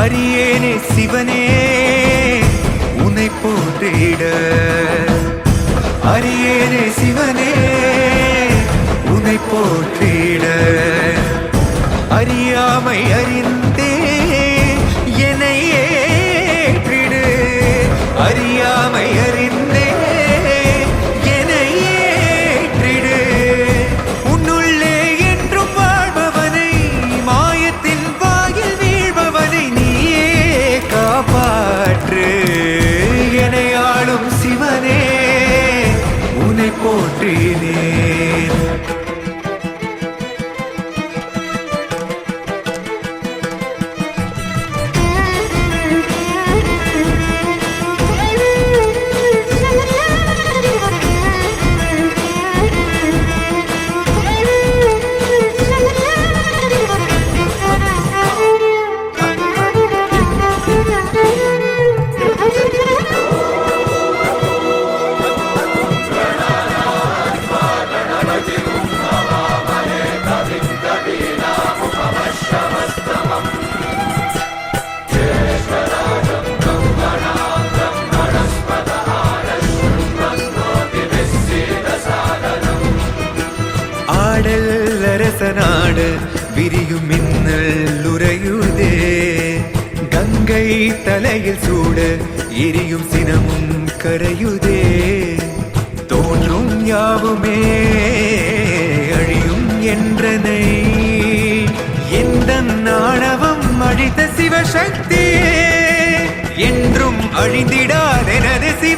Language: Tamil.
அரியேனே சிவனே உன்னை போற்றிட, அரியேனே சிவனே உன்னை போற்றிட, அறியாமை அறிந்தே என்னை ஏற்றிடு, அறியாமை அறிந்தே என்னை ஏற்றிடு. உன்னுள்ளே என்றும் வாழ்பவனை, மாயத்தின் வாயில் வீழ்பவனை நீயே காப்பாற்று. என்னை ஆளும் சிவனே உன்னை போற்றினேன். அரசனாடு விரியும் மின்னல் உறையுதே, கங்கை தலையில் சூட எரியும் சினமும் கரையுதே. தோன்றும் யாவுமே அழியும் என்றனை, எந்த நாணவம் அழித்த சிவசக்தியே என்றும் அழிந்திடாதெனது சிவ